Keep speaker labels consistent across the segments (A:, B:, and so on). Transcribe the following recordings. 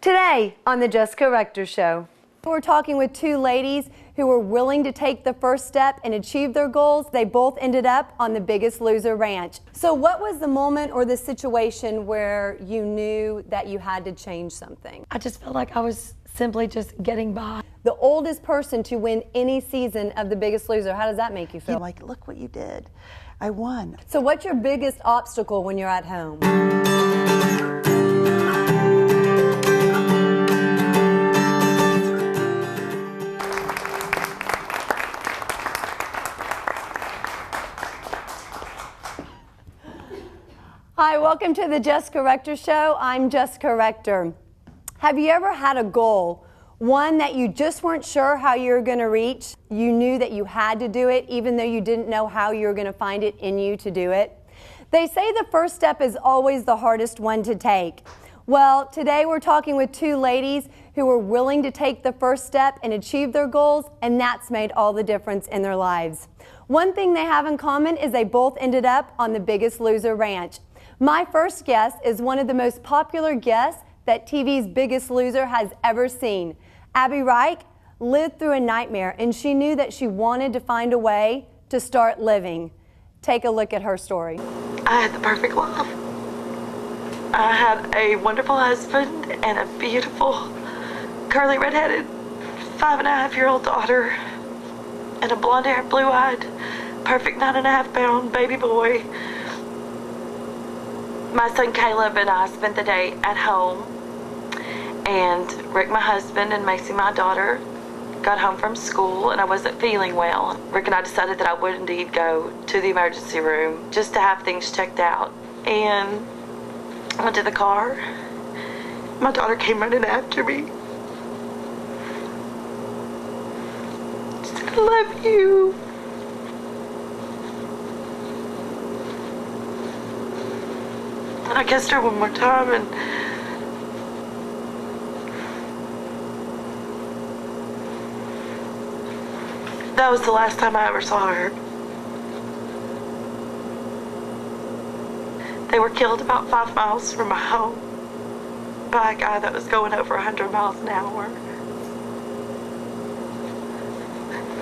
A: Today on the Jessica Rector Show, we're talking with two ladies who were willing to take the first step and achieve their goals. They both ended up on the Biggest Loser ranch. So what was the moment or the situation where you knew that you had to change something?
B: I just felt like I was simply just getting by.
A: The oldest person to win any season of the Biggest Loser, how does that make you feel?
C: Like, look what you did. I won.
A: So what's your biggest obstacle when you're at home? Hi, welcome to the Jessica Rector Show. I'm Jessica Rector. Have you ever had a goal, one that you just weren't sure how you were going to reach? You knew that you had to do it, even though you didn't know how you were going to find it in you to do it? They say the first step is always the hardest one to take. Well, today we're talking with two ladies who were willing to take the first step and achieve their goals, and that's made all the difference in their lives. One thing they have in common is they both ended up on the Biggest Loser ranch. My first guest is one of the most popular guests that TV's Biggest Loser has ever seen. Abby Reich lived through a nightmare, and she knew that she wanted to find a way to start living. Take a look at her story.
D: I had the perfect life. I had a wonderful husband and a beautiful, curly, redheaded, 5.5-year-old daughter, and a blonde-haired, blue-eyed, perfect 9.5-pound baby boy. My son Caleb and I spent the day at home, and Rick, my husband, and Macy, my daughter, got home from school, and I wasn't feeling well. Rick and I decided that I would indeed go to the emergency room just to have things checked out. And I went to the car. My daughter came running after me. She said, "I love you." And I kissed her one more time, and that was the last time I ever saw her. They were killed about 5 miles from my home by a guy that was going over 100 miles an hour.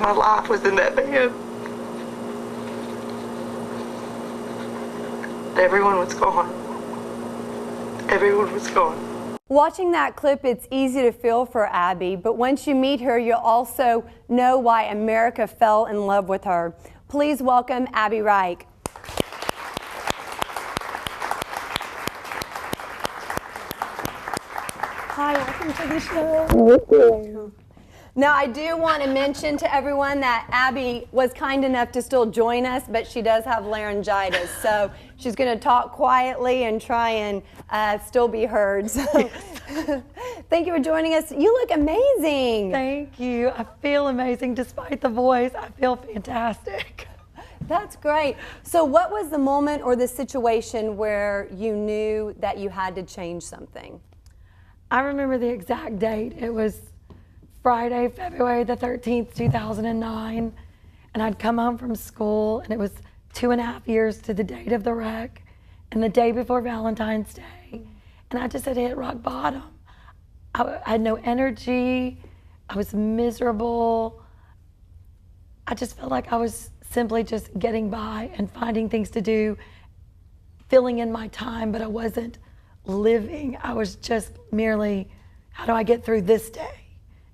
D: My life was in that van. Everyone was gone. Everyone was gone.
A: Watching that clip, it's easy to feel for Abby, but once you meet her, you'll also know why America fell in love with her. Please welcome Abby Reich. Hi, welcome to the show.
C: Thank you.
A: Now, I do want to mention to everyone that Abby was kind enough to still join us, but she does have laryngitis, so she's going to talk quietly and try and still be heard. So, thank you for joining us. You look amazing.
B: Thank you. I feel amazing despite the voice. I feel fantastic.
A: That's great. So what was the moment or the situation where you knew that you had to change something?
B: I remember the exact date. It was Friday, February the 13th, 2009, and I'd come home from school, and it was 2.5 years to the date of the wreck, and the day before Valentine's Day, and I just had hit rock bottom. I had no energy. I was miserable. I just felt like I was simply just getting by and finding things to do, filling in my time, but I wasn't living. I was just merely, how do I get through this day?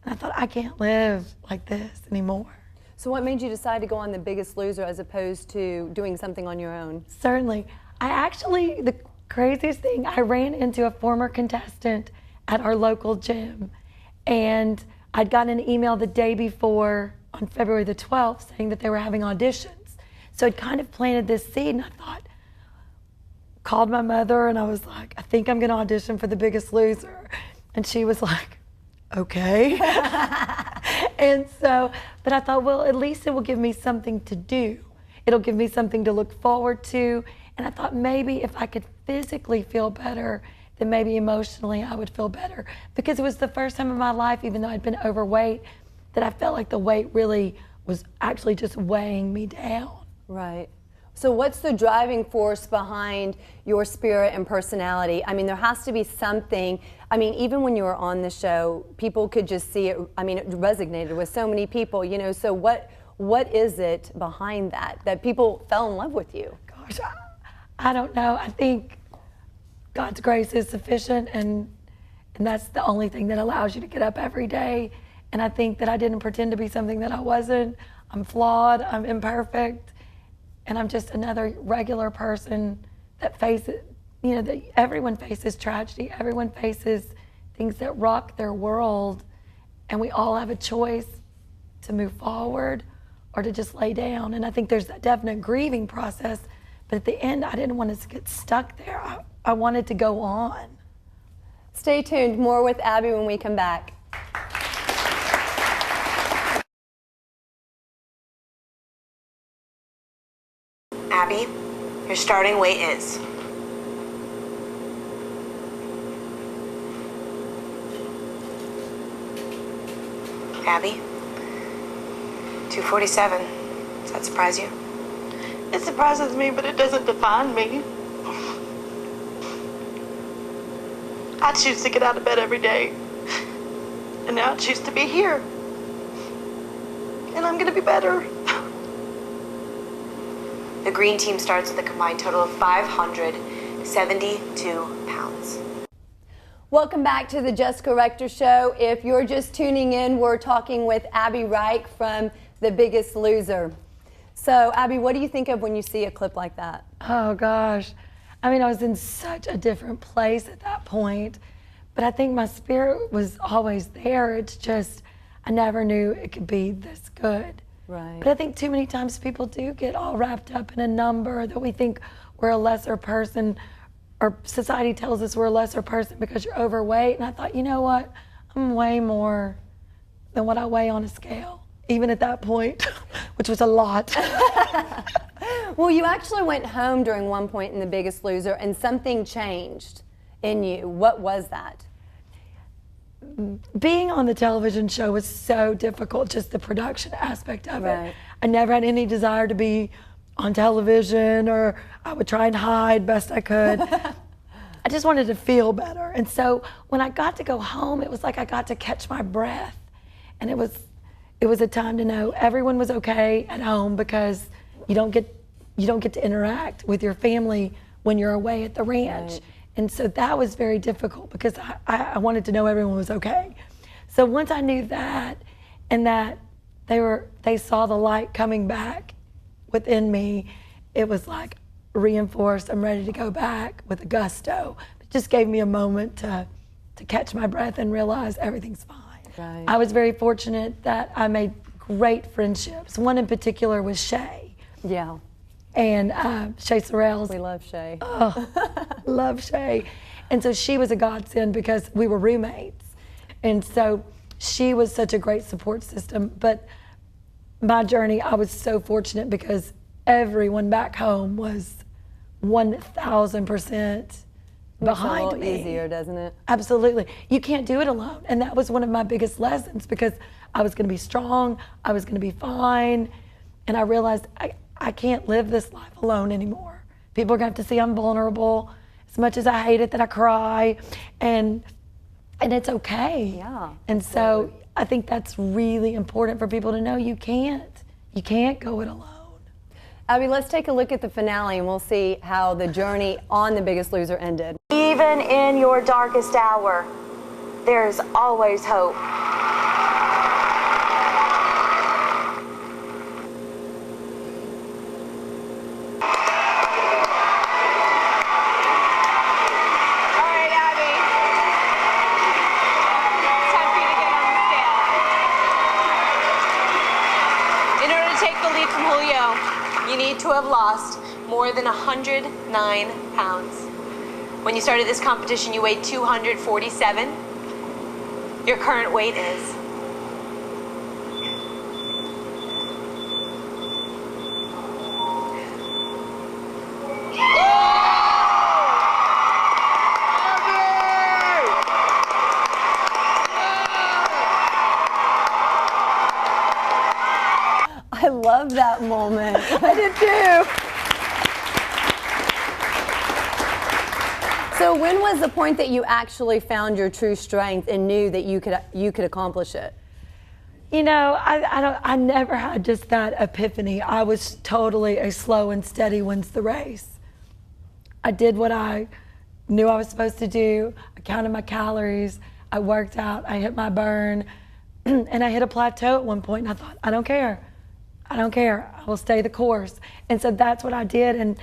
B: And I thought, I can't live like this anymore.
A: So what made you decide to go on the Biggest Loser as opposed to doing something on your own?
B: Certainly. The craziest thing, I ran into a former contestant at our local gym, and I'd gotten an email the day before on February the 12th saying that they were having auditions. So I'd kind of planted this seed, and I thought, called my mother, and I was like, I think I'm going to audition for the Biggest Loser. And she was like, okay. And so, but I thought, well, at least it will give me something to do. It'll give me something to look forward to. And I thought maybe if I could physically feel better, then maybe emotionally I would feel better. Because it was the first time in my life, even though I'd been overweight, that I felt like the weight really was actually just weighing me down.
A: Right. So what's the driving force behind your spirit and personality? I mean, there has to be something. I mean, even when you were on the show, people could just see it. I mean, it resonated with so many people, you know. So what is it behind that people fell in love with you?
B: Gosh, I don't know. I think God's grace is sufficient, and that's the only thing that allows you to get up every day. And I think that I didn't pretend to be something that I wasn't. I'm flawed, I'm imperfect, and I'm just another regular person that faces, you know, that everyone faces tragedy, everyone faces things that rock their world, and we all have a choice to move forward or to just lay down. And I think there's a definite grieving process, but at the end, I didn't want us to get stuck there. I wanted to go on.
A: Stay tuned, more with Abby when we come back.
E: Abby, your starting weight is Abby, 247. Does that surprise you?
D: It surprises me, but it doesn't define me. I choose to get out of bed every day. And now I choose to be here. And I'm gonna be better.
E: The green team starts with a combined total of 572 pounds.
A: Welcome back to the Jessica Rector Show. If you're just tuning in, we're talking with Abby Reich from The Biggest Loser. So, Abby, what do you think of when you see a clip like that?
B: Oh gosh. I mean, I was in such a different place at that point, but I think my spirit was always there. It's just, I never knew it could be this good.
A: Right.
B: But I think too many times people do get all wrapped up in a number, that we think we're a lesser person, or society tells us we're a lesser person because you're overweight. And I thought, you know what? I'm way more than what I weigh on a scale, even at that point, which was a lot.
A: Well, you actually went home during one point in The Biggest Loser and something changed in you. What was that?
B: Being on the television show was so difficult, just the production aspect of
A: Right.
B: it. I never had any desire to be on television, or I would try and hide best I could. I just wanted to feel better. And so when I got to go home, it was like I got to catch my breath. And it was a time to know everyone was okay at home, because you don't get to interact with your family when you're away at the ranch.
A: Right.
B: And so that was very difficult, because I wanted to know everyone was okay. So once I knew that, and that they saw the light coming back within me, it was like reinforced. I'm ready to go back with a gusto. It just gave me a moment to catch my breath and realize everything's fine.
A: Right.
B: I was very fortunate that I made great friendships. One in particular was Shay.
A: Yeah.
B: And Shay Sorrells.
A: We love Shay.
B: Oh, love Shay. And so she was a godsend, because we were roommates. And so she was such a great support system. But my journey, I was so fortunate, because everyone back home was 1,000% behind
A: Makes it a
B: me.
A: little easier, doesn't it?
B: Absolutely. You can't do it alone. And that was one of my biggest lessons, because I was going to be strong, I was going to be fine. And I realized I can't live this life alone anymore. People are going to have to see I'm vulnerable. As much as I hate it that I cry, and it's okay.
A: Yeah,
B: And so I think that's really important for people to know. You can't go it alone.
A: Abby, let's take a look at the finale and we'll see how the journey on The Biggest Loser ended.
E: Even in your darkest hour, there's always hope. You need to have lost more than 109 pounds. When you started this competition, you weighed 247. Your current weight is
A: I love that moment. I did too. So when was the point that you actually found your true strength and knew that you could accomplish it?
B: You know, I never had just that epiphany. I was totally a slow and steady wins the race. I did what I knew I was supposed to do. I counted my calories. I worked out. I hit my burn. And I hit a plateau at one point, and I thought, I don't care. I don't care. I will stay the course. And so that's what I did. And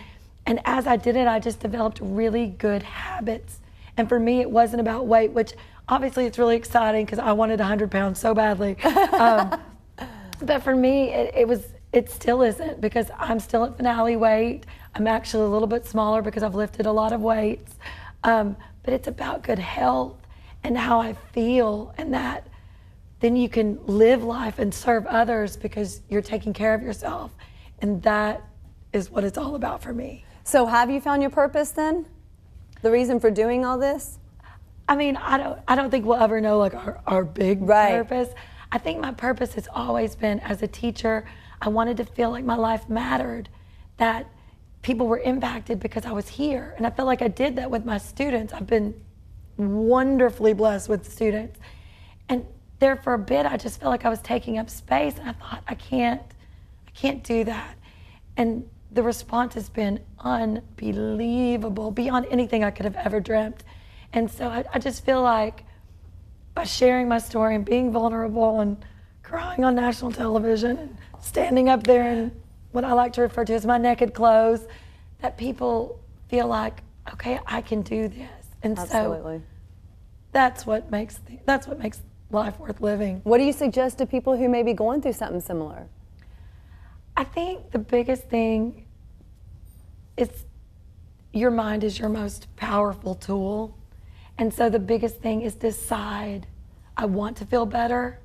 B: as I did it, I just developed really good habits. And for me, it wasn't about weight, which obviously it's really exciting because I wanted 100 pounds so badly. But for me, it still isn't, because I'm still at finale weight. I'm actually a little bit smaller because I've lifted a lot of weights. But it's about good health and how I feel, and that then you can live life and serve others because you're taking care of yourself. And that is what it's all about for me.
A: So have you found your purpose then? The reason for doing all this?
B: I mean, I don't think we'll ever know like our big purpose. I think my purpose has always been, as a teacher, I wanted to feel like my life mattered, that people were impacted because I was here. And I feel like I did that with my students. I've been wonderfully blessed with students. And there for a bit, I just felt like I was taking up space, and I thought, I can't do that. And the response has been unbelievable, beyond anything I could have ever dreamt. And so I just feel like by sharing my story and being vulnerable and crying on national television and standing up there in what I like to refer to as my naked clothes, that people feel like, okay, I can do this. And
A: Absolutely.
B: So that's what makes life worth living.
A: What do you suggest to people who may be going through something similar?
B: I think the biggest thing is your mind is your most powerful tool. And so the biggest thing is decide, I want to feel better,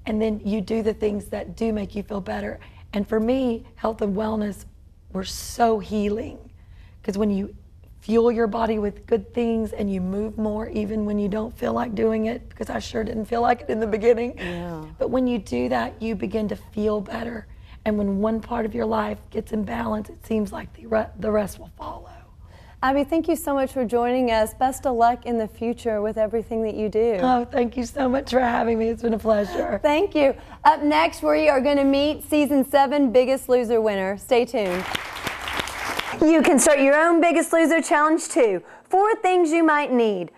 B: and then you do the things that do make you feel better. And for me, health and wellness were so healing, because when you fuel your body with good things and you move more even when you don't feel like doing it, because I sure didn't feel like it in the beginning.
A: Yeah.
B: But when you do that, you begin to feel better. And when one part of your life gets in balance, it seems like the rest will follow.
A: Abby, thank you so much for joining us. Best of luck in the future with everything that you do.
B: Oh, thank you so much for having me. It's been a pleasure.
A: Thank you. Up next, we are going to meet Season 7 Biggest Loser winner. Stay tuned. You can start your own Biggest Loser challenge too. 4 things you might need.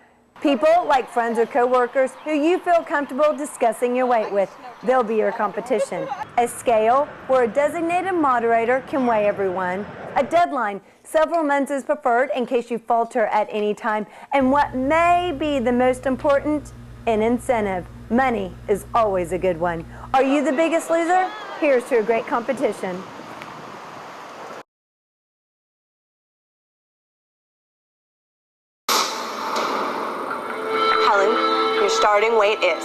A: People like friends or coworkers who you feel comfortable discussing your weight with. They'll be your competition. A scale where a designated moderator can weigh everyone. A deadline. Several months is preferred in case you falter at any time. And what may be the most important, an incentive. Money is always a good one. Are you the biggest loser? Here's to a great competition.
E: Helen, your starting weight is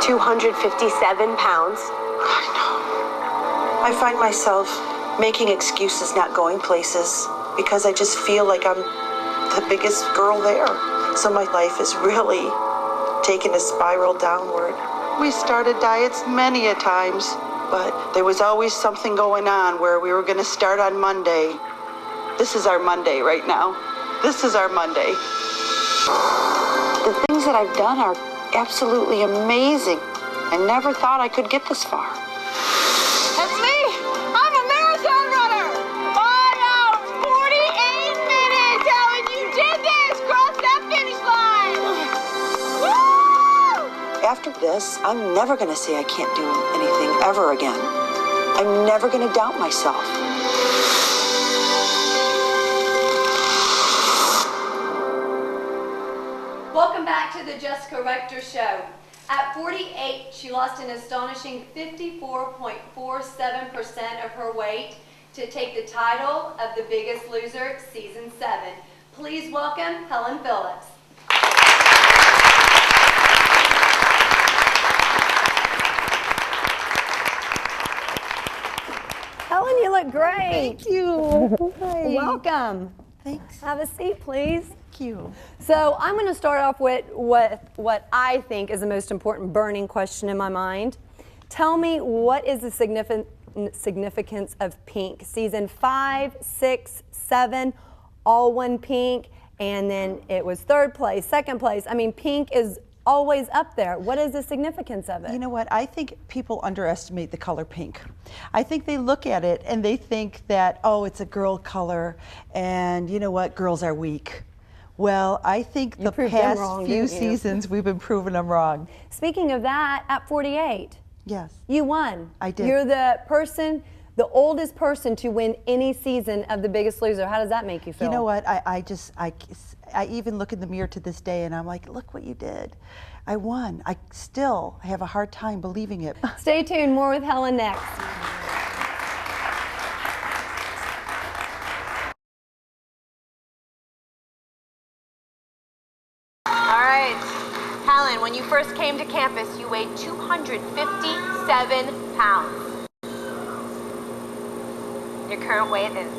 E: 257 pounds.
C: I find myself making excuses, not going places, because I just feel like I'm the biggest girl there. So my life is really taking a spiral downward. We started diets many a times, but there was always something going on where we were going to start on Monday. This is our Monday right now. This is our Monday. The things that I've done are absolutely amazing. I never thought I could get this far.
E: That's me! I'm a marathon runner! 5 hours, 48 minutes! Helen, you did this! Cross that finish line! Woo!
C: After this, I'm never going to say I can't do anything ever again. I'm never going to doubt myself.
A: Welcome back to the Jessica Rector Show. At 48, she lost an astonishing 54.47% of her weight to take the title of the Biggest Loser Season 7. Please welcome Helen Phillips. Helen, you look great.
C: Thank you. Hi.
A: Welcome.
C: Thanks.
A: Have a seat, please.
C: Thank you.
A: So I'm going to start off with what I think is the most important burning question in my mind. Tell me, what is the significance of pink? Season 5, 6, 7, all won pink, and then it was third place, second place. I mean, pink is always up there. What is the significance of it?
F: You know what? I think people underestimate the color pink. I think they look at it and they think that, oh, it's a girl color, and you know what? Girls are weak. Well, I think the past few seasons we've been proving them wrong.
A: Speaking of that, at 48,
F: yes,
A: you won.
F: I did.
A: You're the oldest person to win any season of The Biggest Loser. How does that make you feel?
F: You know what? I even look in the mirror to this day and I'm like, look what you did. I won. I still have a hard time believing it.
A: Stay tuned. More with Helen next.
E: All right, Helen, when you first came to campus, you weighed 257 pounds. Your current weight is?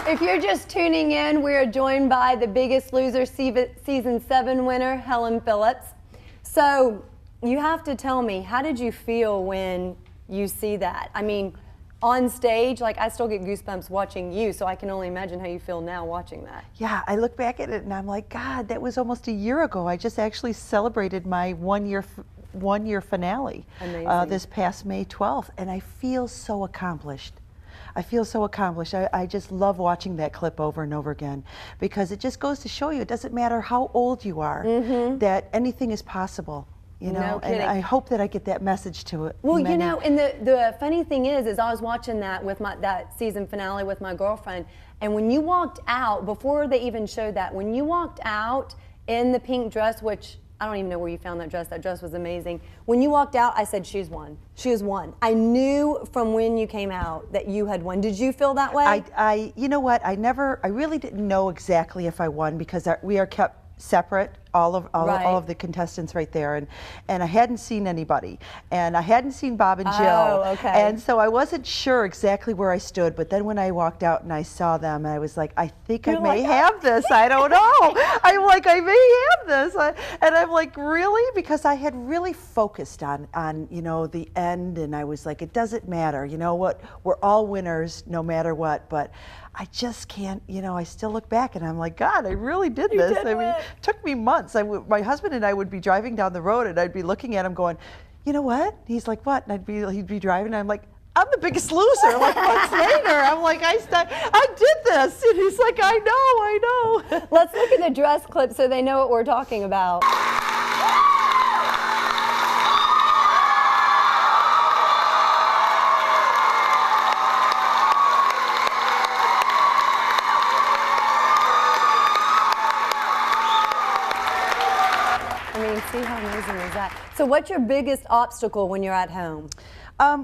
A: If you're just tuning in, we are joined by The Biggest Loser Season 7 winner, Helen Phillips. So you have to tell me, how did you feel when you see that? I mean, on stage, like I still get goosebumps watching you, so I can only imagine how you feel now watching that.
F: Yeah, I look back at it and I'm like, God, that was almost a year ago. I just actually celebrated my one-year finale this past May 12th, and I feel so accomplished. I feel so accomplished. I just love watching that clip over and over again, because it just goes to show you it doesn't matter how old you are, that anything is possible. You know,
A: No kidding.
F: and I hope that I get that message to it.
A: Well, you know, and the funny thing is I was watching that with that season finale with my girlfriend, and when you walked out, before they even showed that, when you walked out in the pink dress, which I don't even know where you found that dress was amazing. When you walked out, I said, she's won. She has won. I knew from when you came out that you had won. Did you feel that way?
F: You know what, I really didn't know exactly if I won, because we are kept separate, all of the contestants right there, and I hadn't seen anybody, and I hadn't seen Bob and Jill,
A: okay.
F: And so I wasn't sure exactly where I stood, but then when I walked out and I saw them, I was like, I think I may have this. I don't know. I'm like, I may have this, and I'm like, really? Because I had really focused on you know, the end, and I was like, it doesn't matter, you know what, we're all winners no matter what, but I just can't, you know, I still look back and I'm like, God, I really did this. I mean, it took me months. My husband and I would be driving down the road and I'd be looking at him going, you know what? He's like, what? And he'd be driving and I'm like, I'm the biggest loser. Like months later, I'm like, I did this. And he's like, I know.
A: Let's look at the dress clip so they know what we're talking about. See how amazing is that? So what's your biggest obstacle when you're at home?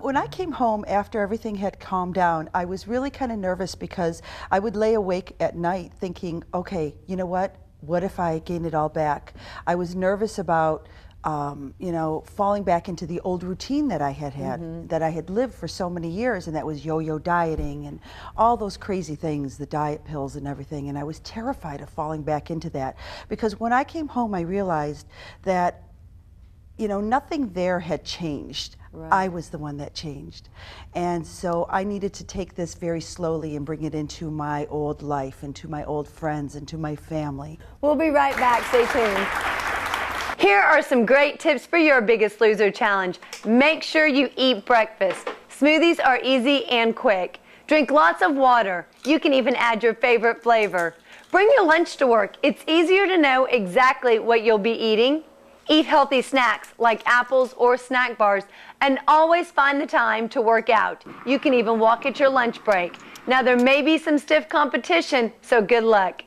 F: When I came home after everything had calmed down, I was really kind of nervous, because I would lay awake at night thinking, okay, you know what if I gain it all back? I was nervous about you know, falling back into the old routine that I had that I had lived for so many years, and that was yo-yo dieting and all those crazy things, the diet pills and everything, and I was terrified of falling back into that, because when I came home I realized that, you know, nothing there had changed. Right. I was the one that changed, and so I needed to take this very slowly and bring it into my old life, into my old friends, into my family.
A: We'll be right back. Stay tuned. Here are some great tips for your Biggest Loser challenge. Make sure you eat breakfast. Smoothies are easy and quick. Drink lots of water. You can even add your favorite flavor. Bring your lunch to work. It's easier to know exactly what you'll be eating. Eat healthy snacks like apples or snack bars, and always find the time to work out. You can even walk at your lunch break. Now there may be some stiff competition, so good luck.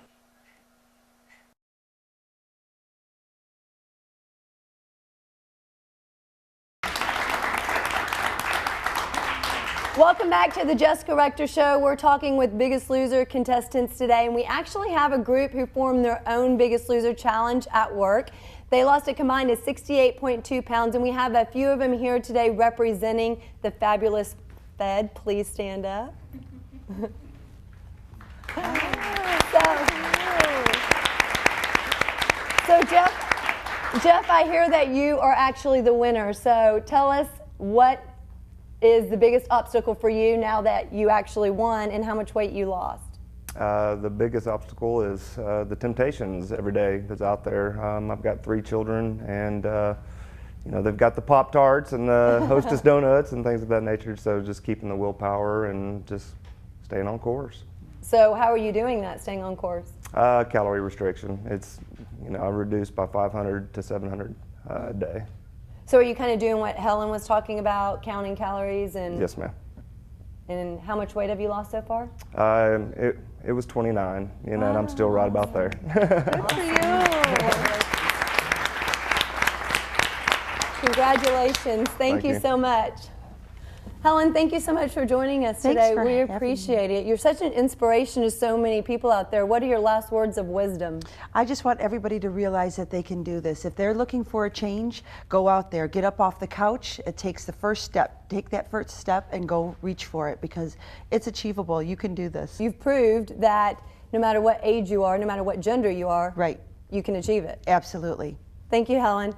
A: Welcome back to the Jessica Rector Show. We're talking with Biggest Loser contestants today, and we actually have a group who formed their own Biggest Loser challenge at work. They lost a combined of 68.2 pounds, and we have a few of them here today representing the fabulous Fed. Please stand up. So Jeff, I hear that you are actually the winner. So tell us, what is the biggest obstacle for you now that you actually won, and how much weight you lost?
G: The biggest obstacle is the temptations every day that's out there. I've got 3 children, and you know, they've got the Pop-Tarts and the Hostess donuts and things of that nature. So just keeping the willpower and just staying on course.
A: So how are you doing that, staying on course?
G: Calorie restriction. It's, you know, I reduced by 500 to 700 a day.
A: So are you kind of doing what Helen was talking about, counting calories? And
G: Yes, ma'am.
A: And how much weight have you lost so far?
G: It was 29, you know, and I'm still right about there.
A: Good for you. Congratulations. Thank you so much. Helen, thank you so much for joining us today. We appreciate it. You're such an inspiration to so many people out there. What are your last words of wisdom?
F: I just want everybody to realize that they can do this. If they're looking for a change, go out there, get up off the couch. It takes the first step. Take that first step and go reach for it, because it's achievable. You can do this.
A: You've proved that no matter what age you are, no matter what gender you are,
F: right,
A: you can achieve it.
F: Absolutely.
A: Thank you, Helen.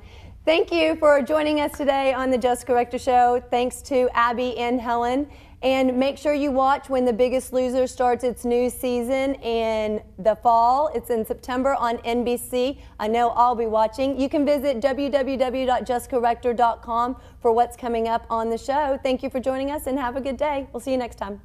A: Thank you for joining us today on the Jessica Rector Show. Thanks to Abby and Helen. And make sure you watch when The Biggest Loser starts its new season in the fall. It's in September on NBC. I know I'll be watching. You can visit www.jessicarector.com for what's coming up on the show. Thank you for joining us, and have a good day. We'll see you next time.